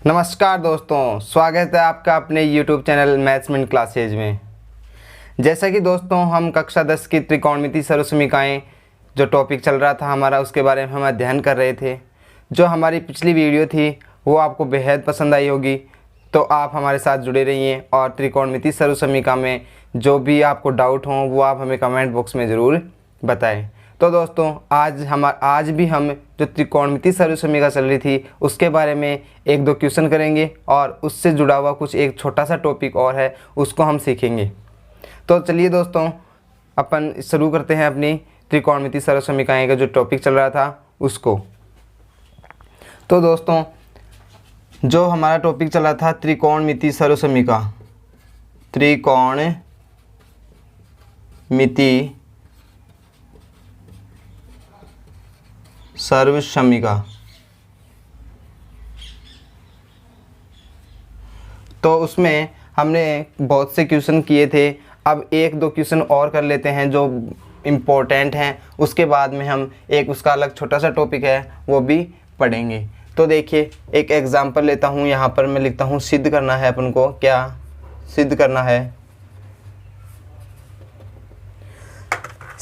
नमस्कार दोस्तों, स्वागत है आपका अपने YouTube चैनल मैथ्समेंट क्लासेज में। जैसा कि दोस्तों हम कक्षा 10 की त्रिकोणमिति सर्वसमीकाएं जो टॉपिक चल रहा था हमारा, उसके बारे में हम अध्ययन कर रहे थे। जो हमारी पिछली वीडियो थी वो आपको बेहद पसंद आई होगी, तो आप हमारे साथ जुड़े रहिए और त्रिकोणमिति सर्वसमीका में जो भी आपको डाउट हो वो आप हमें कमेंट बॉक्स में ज़रूर बताएं। तो दोस्तों आज भी हम जो त्रिकोणमिति सर्वसमीका चल रही थी उसके बारे में एक दो क्वेश्चन करेंगे और उससे जुड़ा हुआ कुछ एक छोटा सा टॉपिक और है, उसको हम सीखेंगे। तो चलिए दोस्तों अपन शुरू करते हैं अपनी त्रिकोणमिति सर्वसमीकाएं का जो टॉपिक चल रहा था उसको। तो दोस्तों जो हमारा टॉपिक चला था त्रिकोणमिति सर्वसमीका, त्रिकोणमिति सर्वसमीका, तो उसमें हमने बहुत से क्वेश्चन किए थे। अब एक दो क्वेश्चन और कर लेते हैं जो इम्पोर्टेंट हैं, उसके बाद में हम एक उसका अलग छोटा सा टॉपिक है वो भी पढ़ेंगे। तो देखिए एक एग्जांपल लेता हूँ, यहाँ पर मैं लिखता हूँ सिद्ध करना है अपन को। क्या सिद्ध करना है?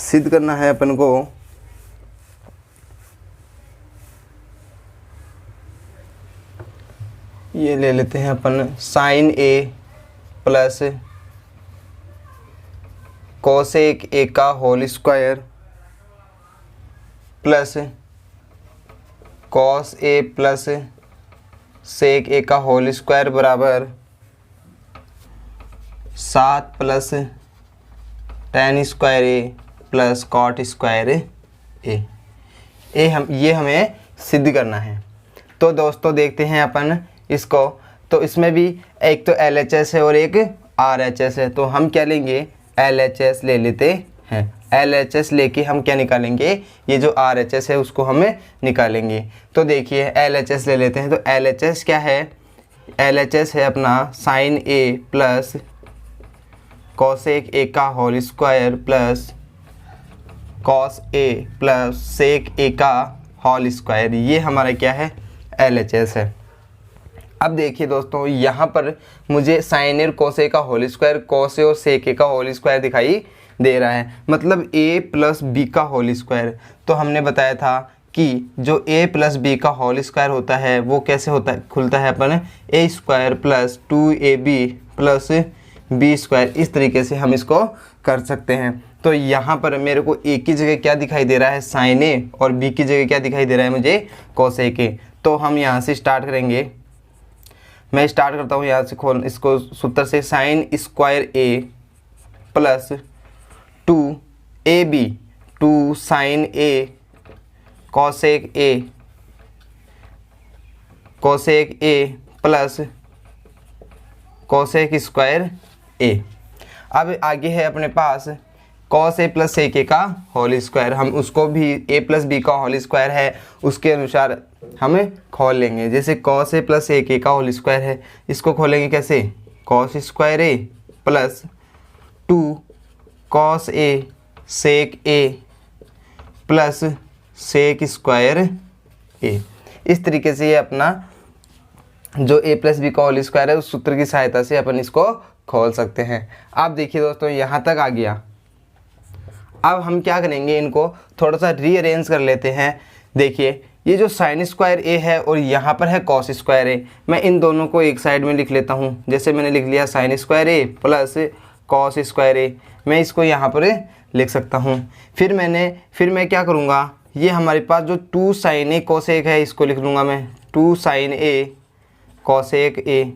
सिद्ध करना है अपन को ये ले लेते हैं अपन sine A plus cosec A का whole square plus cos A plus sec A का होल स्क्वायर बराबर 7 plus ten square A plus cot square A. ये हमें सिद्ध करना है। तो दोस्तों देखते हैं अपन इसको। तो इसमें भी एक तो LHS है और एक RHS है, तो हम क्या लेंगे? LHS ले लेते हैं। LHS लेके हम क्या निकालेंगे? ये जो RHS है उसको हमें निकालेंगे। तो देखिए LHS ले लेते हैं। तो LHS क्या है? LHS है अपना sine A plus cosec A का whole square plus cos A plus sec A का होल स्क्वायर। ये हमारा क्या है? LHS है। अब देखिए दोस्तों यहाँ पर मुझे साइन और कोसे का होल स्क्वायर, कोसे और सेक का होल स्क्वायर दिखाई दे रहा है, मतलब a प्लस बी का होल स्क्वायर। तो हमने बताया था कि जो a प्लस बी का होल स्क्वायर होता है वो कैसे होता है? खुलता है अपन a स्क्वायर प्लस 2ab प्लस बी स्क्वायर। इस तरीके से हम इसको कर सकते हैं। तो यहाँ पर मेरे को a की जगह क्या दिखाई दे रहा है? साइन a, और b की जगह क्या दिखाई दे रहा है मुझे? कोसेक ए। तो हम यहाँ से स्टार्ट करेंगे। मैं स्टार्ट करता हूँ यहाँ से खोल इसको सूत्र से। Sine square A plus 2ab 2 sine A cosec A plus cosec square A. अब आगे है अपने पास cos A plus sec A का होल स्क्वायर। हम उसको भी a प्लस बी का होल स्क्वायर है उसके अनुसार हमें खोल लेंगे। जैसे cos A plus sec A का होल स्क्वायर है, इसको खोलेंगे कैसे? Cos square A plus 2 cos A sec A plus sec square ए। इस तरीके से ये अपना जो a प्लस बी का होल स्क्वायर है उस सूत्र की सहायता से अपन इसको खोल सकते हैं। अब देखिए दोस्तों यहाँ तक आ गया। अब हम क्या करेंगे? इनको थोड़ा सा रीअरेंज कर लेते हैं। देखिए ये जो साइन स्क्वायर ए है और यहाँ पर है कॉस स्क्वायर ए, मैं इन दोनों को एक साइड में लिख लेता हूँ। जैसे मैंने लिख लिया sign square A plus cos square ए, मैं इसको यहाँ पर लिख सकता हूँ। फिर मैं क्या करूँगा? ये हमारे पास जो 2 साइन ए कोसेक है इसको लिख लूँगा मैं 2 साइन ए कोसेक ए।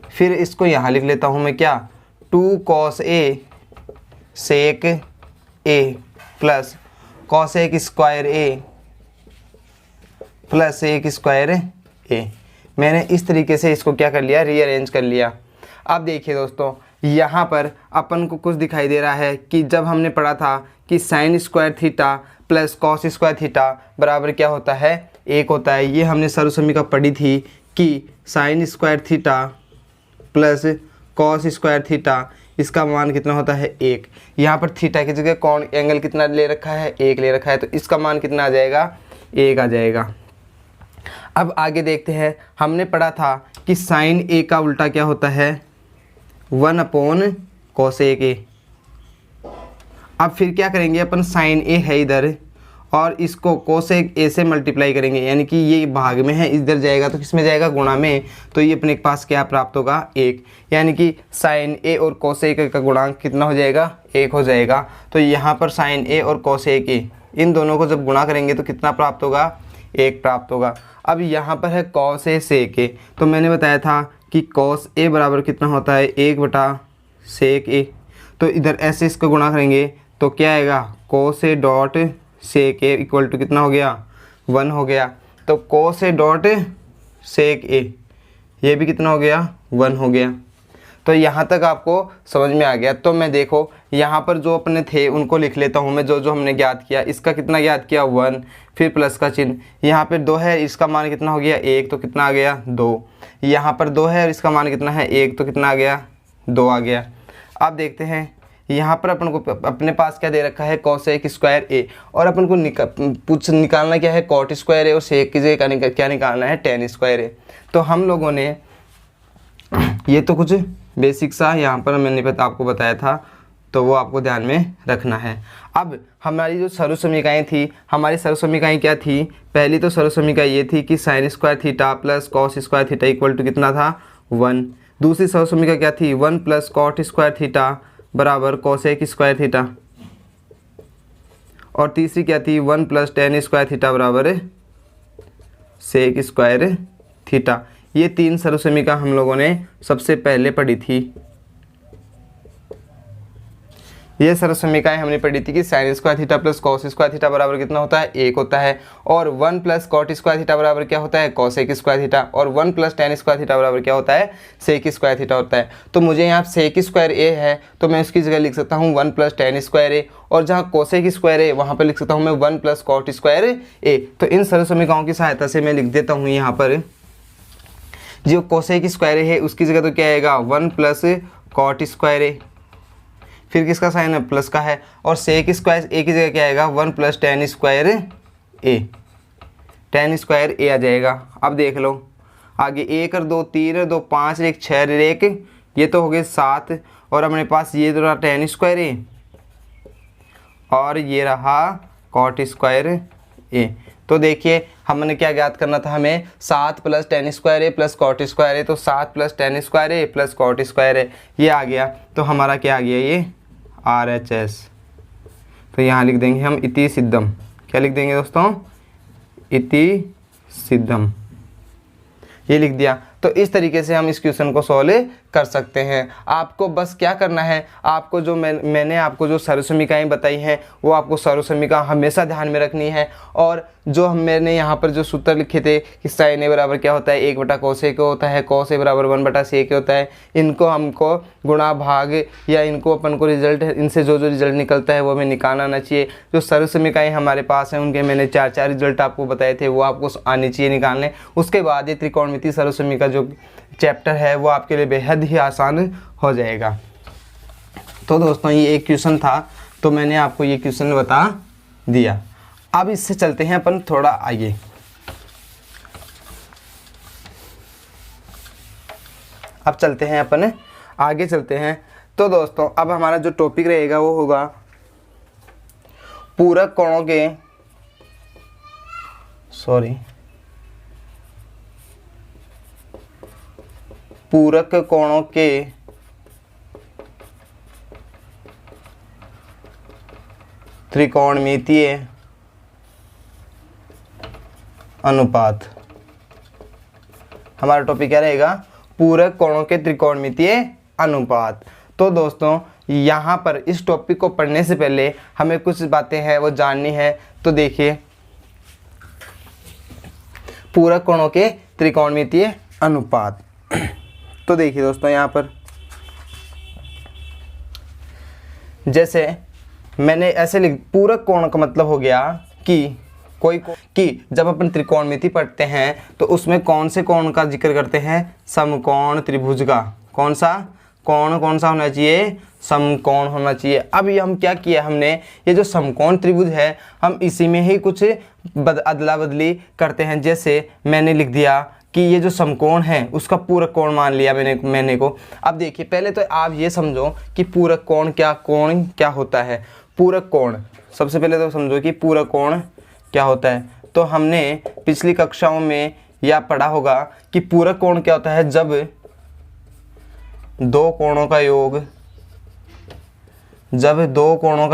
फिर इसको यहाँ लिख लेता हूँ मैं क्या? 2 cos A sec A plus cosec square A plus sec square ए। मैंने इस तरीके से इसको क्या कर लिया? रीअरेंज कर लिया। अब देखिए दोस्तों यहाँ पर अपन को कुछ दिखाई दे रहा है कि जब हमने पढ़ा था कि sine square theta plus cos square theta बराबर क्या होता है? 1 होता है। ये हमने सर्वसमीका पढ़ी थी कि sine square theta plus cos square theta, इसका मान कितना होता है? 1। यहाँ पर थीटा की जगह कौन एंगल कितना ले रखा है? 1 ले रखा है, तो इसका मान कितना आ जाएगा? 1 आ जाएगा। अब आगे देखते हैं, हमने पढ़ा था कि साइन ए का उल्टा क्या होता है, 1/cos ए। अब फिर क्या करेंगे अपन, साइन ए है इधर और इसको कोसेक ए से मल्टीप्लाई करेंगे, यानी कि ये भाग में है, इधर जाएगा तो किस में जाएगा, गुणा में। तो ये अपने पास क्या प्राप्त होगा, 1, यानी कि साइन ए और कोसेक का गुणांक कितना हो जाएगा, 1 हो जाएगा। तो यहाँ पर साइन ए और कोसेक ए इन दोनों को जब गुणा करेंगे तो कितना प्राप्त होगा, 1 प्राप्त होगा। अब यहाँ पर है कॉस ए सेक ए, तो मैंने बताया था कि कॉस ए बराबर कितना होता है, 1/सेक ए। तो इधर ऐसे इसका गुणा करेंगे तो क्या आएगा, cos A dot sec A equal to कितना हो गया, 1 हो गया। तो कोस ए डॉट सेक ए ये भी कितना हो गया, 1 हो गया। तो यहाँ तक आपको समझ में आ गया। तो मैं देखो यहाँ पर जो अपने थे उनको लिख लेता हूँ मैं, जो जो हमने ज्ञात किया। इसका कितना ज्ञात किया, 1, फिर प्लस का चिन्ह, यहाँ पर 2 है, इसका मान कितना हो गया, 1, तो कितना आ गया, 2। यहाँ पर 2 है और इसका मान कितना है, 1, तो कितना आ गया, 2 आ गया। अब देखते हैं यहाँ पर अपन को अपने पास क्या दे रखा है, कोसेक स्क्वायर ए, और अपन को निकालना क्या है, कॉट स्क्वायर ए, और सेक की जगह क्या निकालना है, टेन स्क्वायर ए। तो हम लोगों ने ये तो कुछ बेसिक सा यहाँ पर मैंने आपको बताया था, तो वो आपको ध्यान में रखना है। अब हमारी जो सर्वसमीकाएँ थी, हमारी सर्वसमीकाएँ क्या थी, पहली तो सर्वसमीका ये थी कि sine square theta plus cos square theta equal to कितना था, 1। दूसरी सर्वसमीका क्या थी, 1 + कॉट स्क्वायर थीटा बराबर कोसेक स्क्वायर थीटा, और तीसरी क्या थी, 1 + tan स्क्वायर थीटा बराबर सेक स्क्वायर थीटा। ये 3 सर्वसमीका हम लोगों ने सबसे पहले पढ़ी थी। ये सर्वसमीकाएं हमने पढ़ी थी कि sine square theta plus cos square theta बराबर कितना होता है, 1 होता है, और 1 + कॉट स्क्वायर थीटा बराबर क्या होता है, कोसेक स्क्वायर थीटा, और 1 + tan स्क्वायर थीटा बराबर क्या होता है, सेक स्क्वायर थीटा होता है। तो मुझे यहाँ सेक स्क्वायर ए है तो मैं उसकी जगह लिख सकता हूँ 1 + tan स्क्वायर ए, और जहाँ कोसेक स्क्वायर ए वहाँ पर लिख सकता हूँ मैं 1 + कॉट स्क्वायर ए। तो इन सर्वसमीकाओं की सहायता से मैं लिख देता हूँ यहाँ पर, जो कोसेक स्क्वायर है उसकी जगह तो क्या आएगा, 1 + कॉट स्क्वायर ए, फिर किसका साइन है, प्लस का है, और सेक स्क्वायर ए की जगह क्या आएगा, 1 + tan स्क्वायर ए, tan स्क्वायर ए आ जाएगा। अब देख लो आगे, 1 और 2 3 और 2 5 1 6 और 1, ये तो हो गए 7, और अपने पास ये तो रहा tan स्क्वायर ए और ये रहा कॉट स्क्वायर ए। तो देखिए हमने क्या ज्ञात करना था, हमें 7 + tan square A plus cot square ए, तो 7 + tan square A plus cot square A ये आ गया। तो हमारा क्या आ गया, ये RHS। तो यहाँ लिख देंगे हम इति सिद्धम, क्या लिख देंगे दोस्तों, इति सिद्धम, ये लिख दिया। तो इस तरीके से हम इस क्वेश्चन को सॉल्व कर सकते हैं। आपको बस क्या करना है, आपको जो मैंने आपको जो सर्वसमीकाएँ बताई हैं वो आपको सर्वसमीका हमेशा ध्यान में रखनी है। और जो मैंने यहाँ पर जो सूत्र लिखे थे कि साइन ए बराबर क्या होता है, 1/cos होता है, cos ए बराबर 1/sec होता है, इनको हमको गुणा भाग या इनको अपन को रिजल्ट, इनसे जो जो रिजल्ट निकलता है वो हमें निकालना आना चाहिए। जो सर्वसमीकाएँ हमारे पास हैं उनके मैंने 4 रिजल्ट आपको बताए थे, वो आपको आनी चाहिए निकालने। उसके बाद ये त्रिकोणमिति सर्वसमीका जो चैप्टर है वो आपके लिए बेहद ही आसान हो जाएगा। तो दोस्तों ये एक क्वेश्चन था, तो मैंने आपको ये क्वेश्चन बता दिया। अब इससे चलते हैं अपन थोड़ा आगे। अब चलते हैं अपन आगे चलते हैं। तो दोस्तों अब हमारा जो टॉपिक रहेगा वो होगा पूरक कोणों के पूरक कोणों के त्रिकोणमितीय अनुपात। हमारा टॉपिक क्या रहेगा, पूरक कोणों के त्रिकोणमितीय अनुपात। तो दोस्तों यहाँ पर इस टॉपिक को पढ़ने से पहले हमें कुछ बातें हैं वो जाननी है। तो देखिए पूरक कोणों के त्रिकोणमितीय अनुपात। तो देखिए दोस्तों यहाँ पर जैसे मैंने ऐसे लिख, पूरक कोण का मतलब हो गया कि जब अपन त्रिकोणमिति पढ़ते हैं तो उसमें कौन से कोण का जिक्र करते हैं, समकोण त्रिभुज का। कौन सा होना चाहिए, समकोण होना चाहिए। अब ये हम क्या किया हमने, ये जो समकोण त्रिभुज है हम इसी में ही कुछ अदला बदली करते हैं। जैसे मैंने लिख दिया कि ये जो समकोण है उसका पूरक कोण मान लिया मैंने को। अब देखिए पहले तो आप ये समझो कि पूरक कोण क्या होता है। पूरक कोण सबसे पहले तो समझो कि पूरक कोण क्या होता है। तो हमने पिछली कक्षाओं में यह पढ़ा होगा कि पूरक कोण क्या होता है, जब दो कोणों का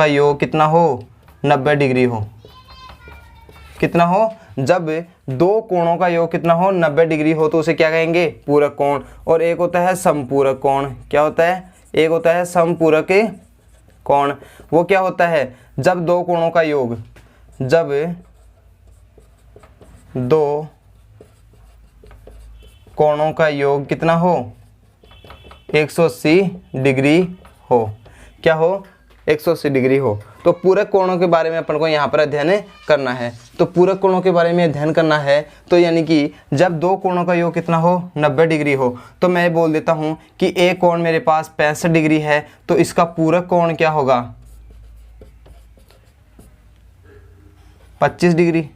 योग कितना हो, 90 डिग्री हो। कितना हो, जब दो कोणों का योग कितना हो, 90 डिग्री हो, तो उसे क्या कहेंगे, पूरक कोण। और एक होता है समपूरक कोण। क्या होता है, एक होता है समपूरक कोण। वो क्या होता है, जब दो कोणों का योग, जब दो कोणों का योग कितना हो, 180 डिग्री हो। क्या हो, 180 डिग्री हो। तो पूरक कोणों के बारे में अपन को यहाँ पर अध्ययन करना है। तो पूरक कोणों के बारे में अध्ययन करना है तो यानी कि जब दो कोणों का योग कितना हो, 90 डिग्री हो। तो मैं बोल देता हूँ कि एक कोण मेरे पास 65 डिग्री है, तो इसका पूरक कोण क्या होगा, 25 डिग्री।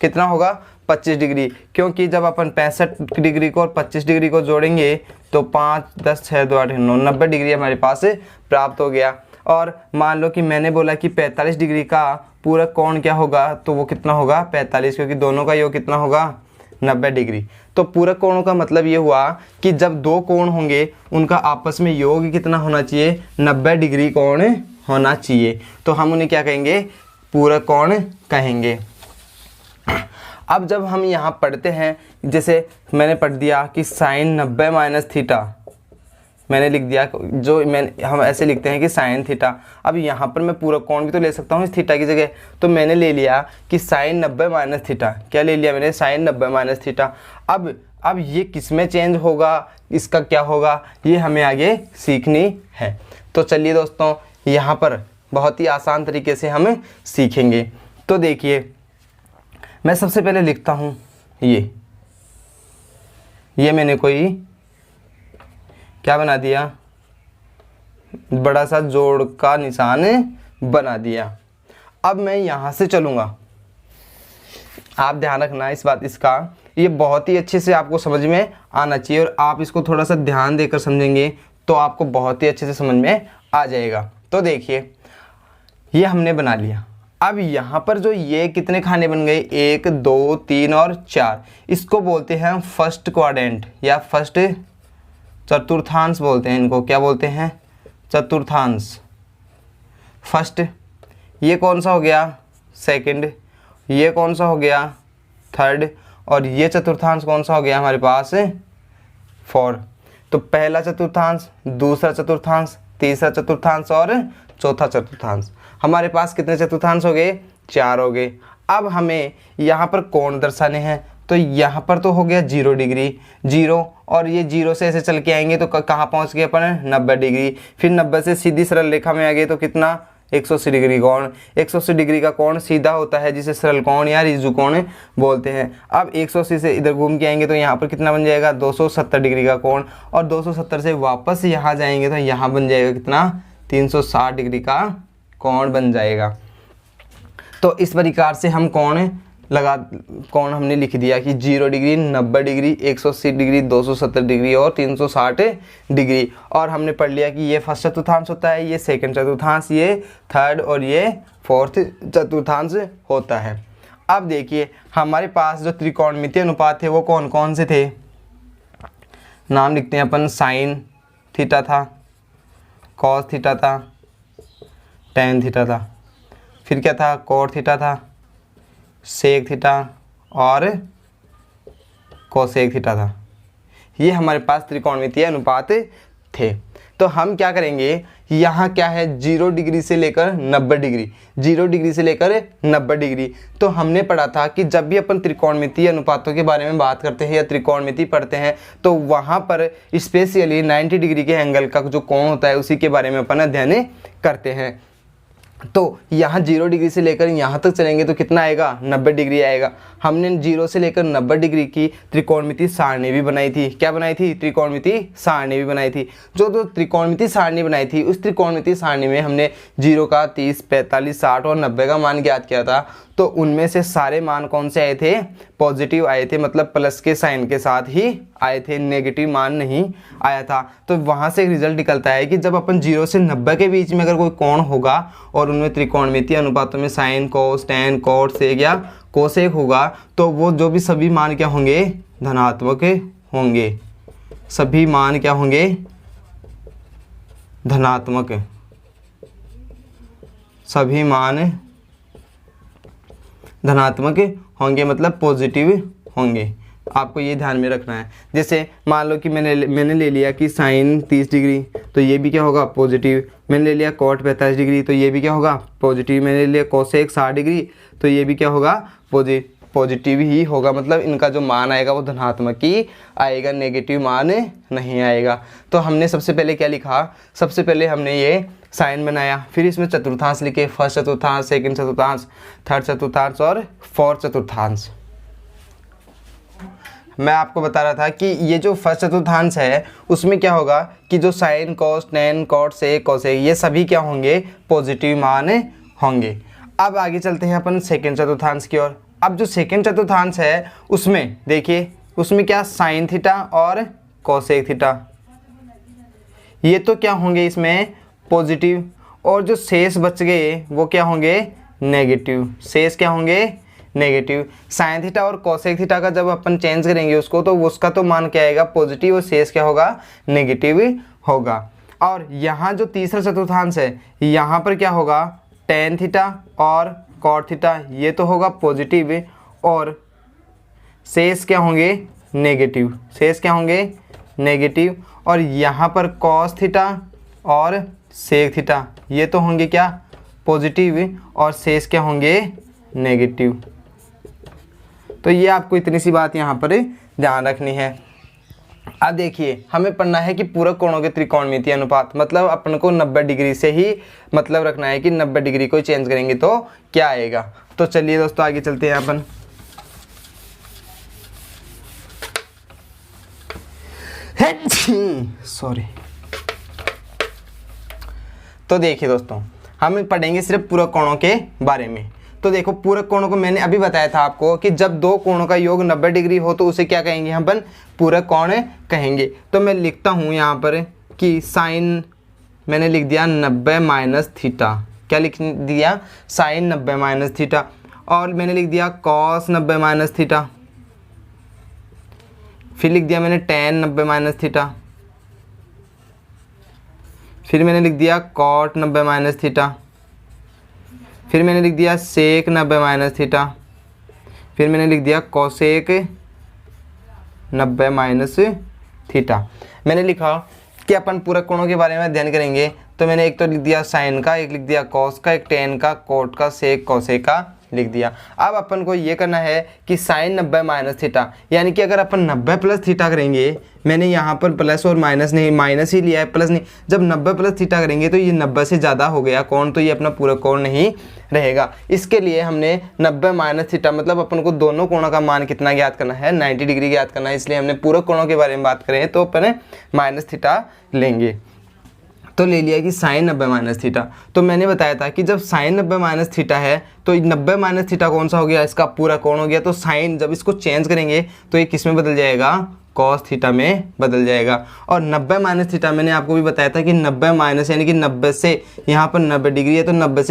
कितना होगा, 25 डिग्री। क्योंकि जब अपन 65 डिग्री को और 25 डिग्री को जोड़ेंगे तो 5, 10, 6, 2, 8, 9, 90 डिग्री हमारे पास प्राप्त हो गया। और मान लो कि मैंने बोला कि 45 डिग्री का पूरक कोण क्या होगा, तो वो कितना होगा, 45, क्योंकि दोनों का योग कितना होगा, 90 डिग्री। तो पूरक कोणों का मतलब ये हुआ कि जब दो कोण होंगे उनका आपस में योग कितना होना चाहिए, 90 डिग्री कोण होना चाहिए। तो हम उन्हें क्या कहेंगे, पूरक कोण कहेंगे। अब जब हम यहाँ पढ़ते हैं, जैसे मैंने पढ़ दिया कि साइन 90 माइनस थीटा, मैंने लिख दिया, हम ऐसे लिखते हैं कि साइन थीटा। अब यहाँ पर मैं पूरक कोण भी तो ले सकता हूँ इस थीटा की जगह। तो मैंने ले लिया कि साइन 90 माइनस थीटा। क्या ले लिया मैंने, साइन 90 माइनस थीटा। अब ये किस में चेंज होगा, इसका क्या होगा, ये हमें आगे सीखनी है। तो चलिए दोस्तों, यहाँ पर बहुत ही आसान तरीके से हम सीखेंगे। तो देखिए मैं सबसे पहले लिखता हूँ ये मैंने कोई क्या बना दिया, बड़ा सा जोड़ का निशान बना दिया। अब मैं यहाँ से चलूँगा। आप ध्यान रखना इस बात, इसका ये बहुत ही अच्छे से आपको समझ में आना चाहिए, और आप इसको थोड़ा सा ध्यान देकर समझेंगे तो आपको बहुत ही अच्छे से समझ में आ जाएगा। तो देखिए ये हमने बना लिया। अब यहाँ पर जो ये कितने खाने बन गए, 1, 2, 3 और 4, इसको बोलते हैं हम फर्स्ट क्वाड्रेंट या फर्स्ट चतुर्थांश बोलते हैं। इनको क्या बोलते हैं, चतुर्थांश। फर्स्ट, ये कौन सा हो गया, सेकंड, ये कौन सा हो गया, थर्ड, और ये चतुर्थांश कौन सा हो गया हमारे पास, 4। तो पहला चतुर्थांश, दूसरा चतुर्थांश, तीसरा चतुर्थांश और चौथा चतुर्थांश। हमारे पास कितने चतुर्थांश हो गए, 4 हो गए। अब हमें यहाँ पर कोण दर्शाने हैं। तो यहाँ पर तो हो गया 0 डिग्री, 0, और ये 0 से ऐसे चल के आएंगे तो कहाँ पहुँच गए अपन, 90 डिग्री। फिर 90 से सीधी सरल रेखा में आ गए तो कितना, 180 डिग्री कोण। 180 डिग्री का कोण सीधा होता है जिसे सरल कोण या ऋजु कोण बोलते हैं। अब 180 से इधर घूम के आएंगे तो यहाँ पर कितना बन जाएगा, 270 डिग्री का कोण। और 270 से वापस यहाँ जाएंगे तो यहाँ बन जाएगा कितना, 360 डिग्री का कोण बन जाएगा। तो इस प्रकार से हम कोण हमने लिख दिया कि 0 डिग्री, 90 डिग्री, 180 डिग्री, 270 डिग्री और 360 डिग्री। और हमने पढ़ लिया कि ये फर्स्ट चतुर्थांश होता है, ये सेकंड चतुर्थांश, ये थर्ड और ये फोर्थ चतुर्थांश होता है। अब देखिए हमारे पास जो त्रिकोणमितीय अनुपात थे वो कौन कौन से थे, नाम लिखते हैं अपन। साइन थीटा था, कॉस थीटा था, टेन थीटा था, फिर क्या था, कोट थीटा था, सेक थीटा और कोसेक थीटा था। ये हमारे पास त्रिकोणमितीय अनुपात थे। तो हम क्या करेंगे, यहाँ क्या है, 0 डिग्री से लेकर 90 डिग्री, 0 डिग्री से लेकर 90 डिग्री। तो हमने पढ़ा था कि जब भी अपन त्रिकोणमितीय अनुपातों के बारे में बात करते हैं या त्रिकोणमिति पढ़ते हैं तो वहाँ पर स्पेशली 90 डिग्री के एंगल का जो कोण होता है उसी के बारे में अपन अध्ययन करते हैं। तो यहाँ 0 डिग्री से लेकर यहाँ तक चलेंगे तो कितना आएगा, 90 डिग्री आएगा। हमने 0 से लेकर 90 डिग्री की त्रिकोणमितीय सारणी भी बनाई थी। क्या बनाई थी, त्रिकोणमितीय सारणी भी बनाई थी। जो त्रिकोणमितीय सारणी बनाई थी उस त्रिकोणमितीय सारणी में हमने 0 का 30, 45, 60 और 90 का मान ज्ञात किया था। तो उनमें से सारे मान कौन से आए थे, पॉजिटिव आए थे, मतलब प्लस के साइन के साथ ही आए थे, नेगेटिव मान नहीं आया था। तो वहाँ से एक रिजल्ट निकलता है कि जब अपन 0 से 90 के बीच में अगर कोई कोण होगा और उनमें त्रिकोणमितीय अनुपातों में साइन, कोस, टैन, कॉट, सेक या कोसेक होगा तो वो जो भी सभी मान क्या होंगे, धनात्मक होंगे। सभी मान क्या होंगे, धनात्मक। सभी मान धनात्मक होंगे, मतलब पॉजिटिव होंगे। आपको ये ध्यान में रखना है। जैसे मान लो कि मैंने ले लिया कि साइन 30 डिग्री तो ये भी क्या होगा, पॉजिटिव। मैंने ले लिया कॉट 45 डिग्री तो ये भी क्या होगा, पॉजिटिव। मैंने ले लिया कोसेक 60 डिग्री तो ये भी क्या होगा, पॉजिटिव ही होगा। मतलब इनका जो मान आएगा वो धनात्मक ही आएगा, नेगेटिव मान नहीं आएगा। तो हमने सबसे पहले क्या लिखा, सबसे पहले हमने ये साइन बनाया, फिर इसमें चतुर्थांश लिखे, फर्स्ट चतुर्थांश, सेकंड चतुर्थांश, थर्ड चतुर्थांश और फोर्थ चतुर्थांश। मैं आपको बता रहा था कि ये जो फर्स्ट चतुर्थांश है उसमें क्या होगा कि जो साइन, कॉस, टैन, कॉट, सेक, कोसेक ये सभी क्या होंगे, पॉजिटिव मान होंगे। अब आगे चलते हैं अपन सेकंड चतुर्थांश की ओर। अब जो सेकंड चतुर्थांश है उसमें देखिए, उसमें क्या साइन थीटा और कोसेक थीटा ये तो क्या होंगे इसमें पॉजिटिव, और जो शेष बच गए वो क्या होंगे, नेगेटिव। शेष क्या होंगे, नेगेटिव। साइन थीटा और कोसेक थीटा का जब अपन चेंज करेंगे उसको तो उसका तो मान क्या आएगा, पॉजिटिव, और शेष क्या होगा, नेगेटिव होगा। और यहाँ जो तीसरा चतुर्थांश है यहाँ पर क्या होगा, टेन थीटा और कॉट थीटा ये तो होगा पॉजिटिव, और शेष क्या होंगे, नेगेटिव। शेष क्या होंगे, नेगेटिव। और यहाँ पर कॉस थीटा और सेक थीटा ये तो होंगे क्या, पॉजिटिव, और शेष क्या होंगे, नेगेटिव। तो ये आपको इतनी सी बात यहाँ पर ध्यान रखनी है। अब देखिए हमें पढ़ना है कि पूरक कोणों के त्रिकोणमितीय अनुपात, मतलब अपन को 90 डिग्री से ही मतलब रखना है कि 90 डिग्री को चेंज करेंगे तो क्या आएगा। तो चलिए दोस्तों आगे चलते हैं अपन। सॉरी। तो देखिए दोस्तों हम पढ़ेंगे सिर्फ पूरक कोणों के बारे में। तो देखो पूरक कोणों को मैंने अभी बताया था आपको कि जब दो कोणों का योग 90 डिग्री हो तो उसे क्या कहेंगे, हम अपन पूरक कोण कहेंगे। तो मैं लिखता हूँ यहाँ पर कि साइन, मैंने लिख दिया 90 माइनस थीटा। क्या लिख दिया, साइन 90 माइनस थीटा। और मैंने लिख दिया कॉस 90 माइनस थीटा। फिर लिख दिया मैंने टेन 90 माइनस थीटा। फिर मैंने लिख दिया कॉट 90 माइनस थीटा। फिर मैंने लिख दिया सेक 90 माइनस थीटा। फिर मैंने लिख दिया कोसेक 90 माइनस थीटा। मैंने लिखा कि अपन पूरक कोणों के बारे में अध्ययन करेंगे। तो मैंने एक तो लिख दिया साइन का, एक लिख दिया कॉस का, एक टेन का, कोट का, सेक, कोसेक का लिख दिया। अब अपन को ये करना है कि साइन 90 माइनस थीटा, यानी कि अगर अपन 90 प्लस थीटा करेंगे, मैंने यहाँ पर प्लस और माइनस नहीं, माइनस ही लिया है, प्लस नहीं। जब 90 प्लस थीटा करेंगे तो ये 90 से ज़्यादा हो गया कोण, तो ये अपना पूरक कोण नहीं रहेगा। इसके लिए हमने 90 माइनस थीटा मतलब अपन को दोनों कोणों का मान कितना ज्ञात करना है, 90 डिग्री ज्ञात करना है। इसलिए हमने पूरक कोणों के बारे में बात करें तो अपन माइनस थीटा लेंगे। तो ले लिया कि साइन 90 माइनस थीटा। तो मैंने बताया था कि जब साइन 90 माइनस थीटा है तो 90 माइनस थीटा कौन सा हो गया, इसका पूरा कोण हो गया। तो साइन जब इसको चेंज करेंगे तो ये किस में बदल जाएगा, कॉस थीटा में बदल जाएगा। और 90 माइनस थीटा मैंने आपको भी बताया था कि 90 माइनस यानी कि 90 से, यहाँ पर 90 डिग्री है तो 90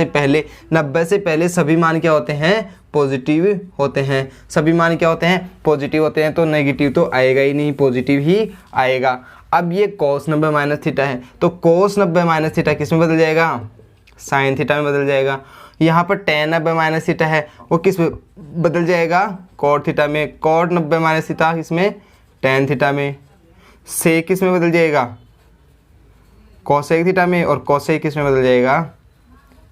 से पहले सभी मान क्या होते हैं, पॉजिटिव होते हैं। सभी मान क्या होते हैं, पॉजिटिव होते हैं। तो नेगेटिव तो आएगा ही नहीं, पॉजिटिव ही आएगा। अब ये cos 90 माइनस थीटा है तो cos 90 माइनस थीटा किस में बदल जाएगा, साइन थीटा में बदल जाएगा। यहाँ पर tan 90 माइनस थीटा है वो किस में बदल जाएगा, cot थीटा में। cot 90 माइनस थीटा किसमें, tan थीटा में। से किस में बदल जाएगा, cosec थीटा में। और cosec किस में बदल जाएगा,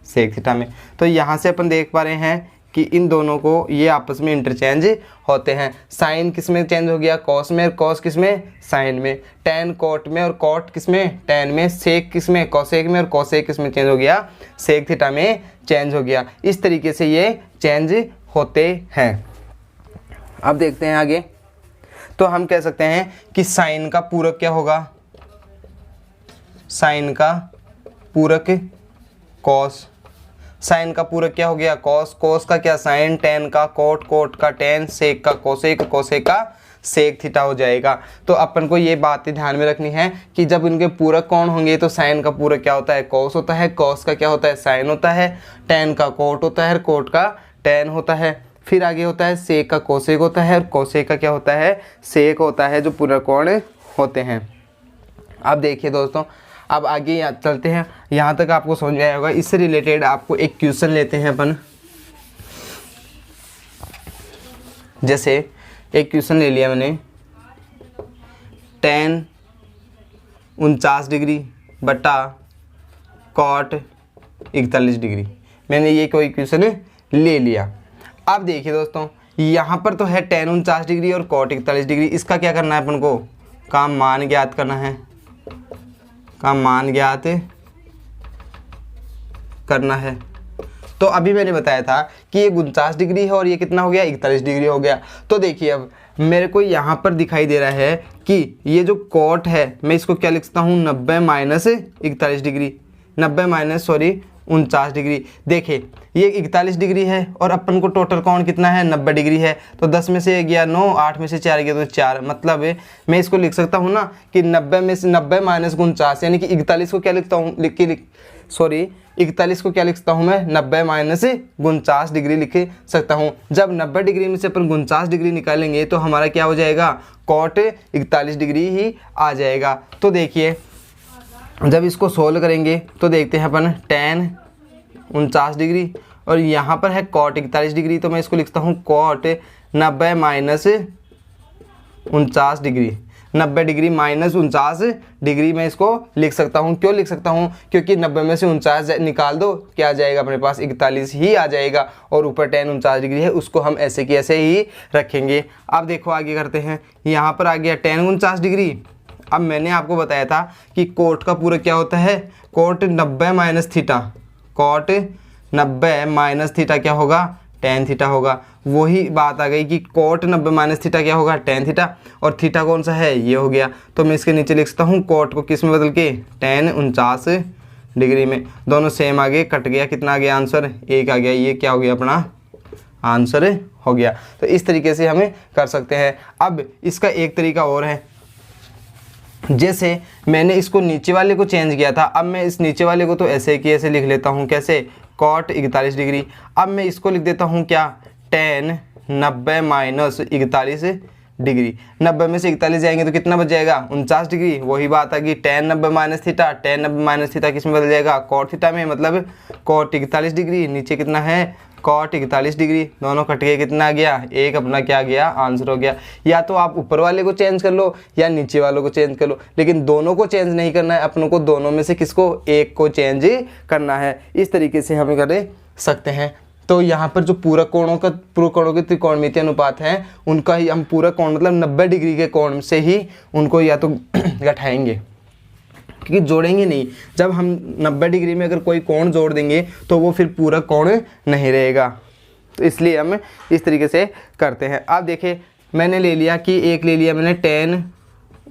sec थीटा में। तो यहाँ से अपन देख पा रहे हैं कि इन दोनों को ये आपस में इंटरचेंज होते हैं। साइन किस में चेंज हो गया, कॉस में, और कॉस किस में, साइन में। टेन कॉट में, और कॉट किस में, टेन में। सेक किस में, कॉसेक में, और कॉसेक किस में चेंज हो गया, सेक थीटा में चेंज हो गया। इस तरीके से ये चेंज होते हैं। अब देखते हैं आगे। तो हम कह सकते हैं कि साइन का पूरक क्या होगा, साइन का पूरक कॉस। साइन का पूरक क्या हो गया, कॉस। कॉस का क्या, साइन। टेन का कोट, कोट का टेन। सेक का कोसेक, कोसेक का सेक थीटा हो जाएगा। तो अपन को ये बातें ध्यान में रखनी है कि जब इनके पूरक कौन होंगे तो साइन का पूरक क्या होता है, कॉस होता है। कॉस का क्या होता है, साइन होता है। टेन का कोट होता है, कोट का टेन होता है। फिर आगे होता है सेक का कोसेक होता है, और कोसेक का क्या होता है, सेक होता है, जो पूरक कोण होते हैं। अब देखिए दोस्तों, अब आगे यहाँ चलते हैं। यहाँ तक आपको समझ में आया होगा। इससे रिलेटेड आपको एक क्वेश्चन लेते हैं अपन। जैसे एक क्वेश्चन ले लिया मैंने, tan 49 डिग्री बटा कॉट 41 डिग्री। मैंने ये कोई क्वेश्चन ले लिया। अब देखिए दोस्तों, यहाँ पर तो है tan 49 डिग्री और कॉट 41 डिग्री। इसका क्या करना है अपन को, का मान ज्ञात करना है, का मान ज्ञात करना है। तो अभी मैंने बताया था कि ये 49 डिग्री है और ये कितना हो गया, 41 डिग्री हो गया। तो देखिए अब मेरे को यहाँ पर दिखाई दे रहा है कि ये जो कॉट है, मैं इसको क्या लिख सकता हूँ, 90 माइनस 41 डिग्री, 90 माइनस 49 डिग्री। देखिए ये 41 डिग्री है और अपन को टोटल कोण कितना है, 90 डिग्री है। तो 10 में से गया 9, 8 में से 4 गया तो 4। मतलब मैं इसको लिख सकता हूँ ना कि 90 में से 90 माइनस 49, यानी कि 41 को क्या लिखता हूँ, 41 को क्या लिख सकता हूँ मैं, 90 माइनस 49 डिग्री लिख सकता हूँ। जब 90 डिग्री में से अपन 49 डिग्री निकालेंगे तो हमारा क्या हो जाएगा, कॉट 41 डिग्री ही आ जाएगा। तो देखिए जब इसको सोल्व करेंगे तो देखते हैं अपन tan 49 डिग्री और यहाँ पर है कॉट 41 डिग्री। तो मैं इसको लिखता हूँ cot 90 minus 49 degree, 90 degree minus 49 degree मैं इसको लिख सकता हूँ। क्यों लिख सकता हूँ, क्योंकि 90 में से 49 निकाल दो, क्या आ जाएगा अपने पास, 41 ही आ जाएगा। और ऊपर tan 49 डिग्री है, उसको हम ऐसे की ऐसे ही रखेंगे। अब देखो आगे करते हैं। यहाँ पर आ गया tan 49 डिग्री। अब मैंने आपको बताया था कि कोट का पूरक क्या होता है, cot 90 minus theta, cot 90 minus theta क्या होगा, tan थीटा होगा। वही बात आ गई कि कोट 90 माइनस थीटा क्या होगा, tan थीटा। और थीटा कौन सा है, ये हो गया। तो मैं इसके नीचे लिख सकता हूँ कोट को किस में बदल के, tan 49 डिग्री में। दोनों सेम आ गए, कट गया, कितना आ गया आंसर, 1 आ गया। ये क्या हो गया, अपना आंसर हो गया। तो इस तरीके से हमें कर सकते हैं। अब इसका एक तरीका और है, जैसे मैंने इसको नीचे वाले को चेंज किया था, अब मैं इस नीचे वाले को तो ऐसे की ऐसे लिख लेता हूँ, कैसे, कॉट 41 डिग्री। अब मैं इसको लिख देता हूँ क्या, tan 90 माइनस 41 डिग्री। 90 में से 41 जाएंगे तो कितना बच जाएगा, 49 डिग्री। वही बात आ गई, tan 90 minus theta, tan 90 minus theta किस में बदल जाएगा, कॉट थीटा में, मतलब कॉट 41 डिग्री। नीचे कितना है, कॉट 41 डिग्री। दोनों कट गए, कितना आ गया, 1 अपना क्या गया, आंसर हो गया। या तो आप ऊपर वाले को चेंज कर लो या नीचे वालों को चेंज कर लो, लेकिन दोनों को चेंज नहीं करना है अपनों को, दोनों में से किसको, एक को चेंज करना है। इस तरीके से हमें कर सकते हैं। तो यहाँ पर जो पूरक कोणों के त्रिकोणमितीय अनुपात हैं, उनका ही हम पूरक कोण मतलब 90 डिग्री के कोण से ही उनको या तो घटाएंगे, क्योंकि जोड़ेंगे नहीं। जब हम 90 डिग्री में अगर कोई कोण जोड़ देंगे तो वो फिर पूरा कोण नहीं रहेगा। तो इसलिए हम इस तरीके से करते हैं। अब देखिए मैंने ले लिया कि एक ले लिया मैंने tan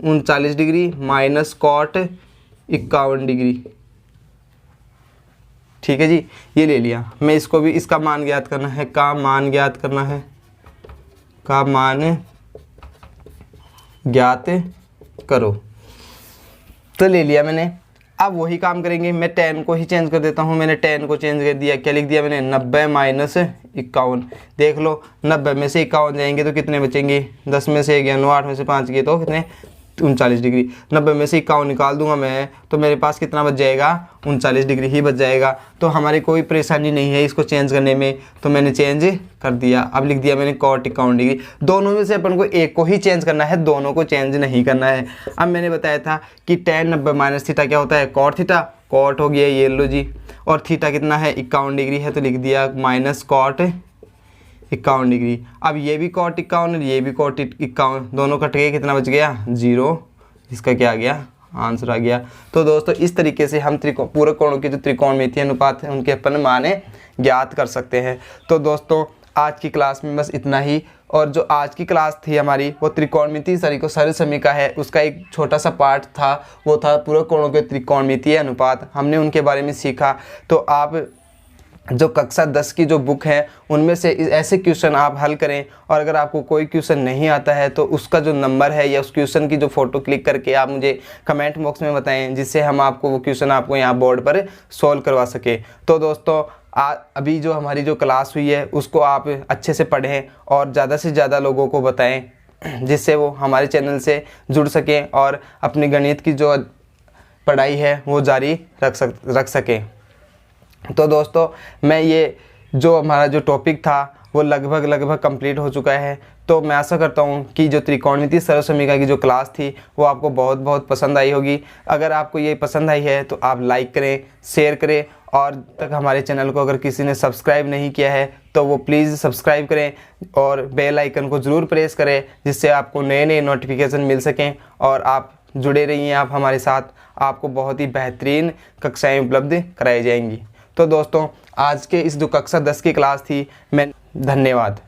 39 degree minus cot 51 degree, ठीक है जी, ये ले लिया। मैं इसको भी, इसका मान ज्ञात करना है, का मान ज्ञात करना है, का मान ज्ञात करो। तो ले लिया मैंने। अब वही काम करेंगे, मैं tan को ही चेंज कर देता हूँ। मैंने tan को चेंज कर दिया, क्या लिख दिया मैंने, 90 माइनस 51। देख लो 90 में से 51 जाएंगे तो कितने बचेंगे, 10 में से गया 9, 8 में से 5 गए तो कितने, 39 डिग्री। 90 में से 51 निकाल दूंगा मैं तो मेरे पास कितना बच जाएगा, 39 डिग्री ही बच जाएगा। तो हमारी कोई परेशानी नहीं है इसको चेंज करने में, तो मैंने चेंज कर दिया। अब लिख दिया मैंने कॉट 51 डिग्री। दोनों में से अपन को एक को ही चेंज करना है, दोनों को चेंज नहीं करना है। अब मैंने बताया था कि tan 90 माइनस थीटा क्या होता है, कॉट थीटा। कॉट हो गया ये लो जी, और थीटा कितना है, 51 डिग्री है, तो लिख दिया माइनस कॉट 51 डिग्री। अब ये भी cot 51 और ये भी cot 51, दोनों कट गए, कितना बच गया 0, इसका क्या आ गया आंसर आ गया। तो दोस्तों इस तरीके से हम पूरे कोणों के जो त्रिकोणमितीय अनुपात है उनके अपन माने ज्ञात कर सकते हैं। तो दोस्तों आज की क्लास में बस इतना ही। और जो आज की क्लास थी हमारी वो त्रिकोणमितीय सरलसमीका है, उसका एक छोटा सा पार्ट था, वो था पूरे कोणों के त्रिकोणमितीय अनुपात, हमने उनके बारे में सीखा। तो आप जो कक्षा 10 की जो बुक है उनमें से ऐसे क्वेश्चन आप हल करें, और अगर आपको कोई क्वेश्चन नहीं आता है तो उसका जो नंबर है या उस क्वेश्चन की जो फ़ोटो क्लिक करके आप मुझे कमेंट बॉक्स में बताएं, जिससे हम आपको वो क्वेश्चन आपको यहाँ बोर्ड पर सॉल्व करवा सके। तो दोस्तों अभी जो हमारी जो क्लास हुई है उसको आप अच्छे से पढ़ें और ज़्यादा से ज़्यादा लोगों को बताएँ, जिससे वो हमारे चैनल से जुड़ सकें और अपनी गणित की जो पढ़ाई है वो जारी रख सकें। तो दोस्तों मैं ये जो हमारा जो टॉपिक था वो लगभग कंप्लीट हो चुका है। तो मैं आशा करता हूँ कि जो त्रिकोणमितीय सरलसमीका की जो क्लास थी वो आपको बहुत पसंद आई होगी। अगर आपको ये पसंद आई है तो आप लाइक करें, शेयर करें, और तक हमारे चैनल को अगर किसी ने सब्सक्राइब नहीं किया है तो वो प्लीज़ सब्सक्राइब करें और बेल आइकन को ज़रूर प्रेस करें, जिससे आपको नए नोटिफिकेशन मिल सकें और आप जुड़े रहिए आप हमारे साथ। आपको बहुत ही बेहतरीन कक्षाएँ उपलब्ध कराई जाएंगी। तो दोस्तों आज के इस जो कक्षा 10 की क्लास थी, मैं धन्यवाद।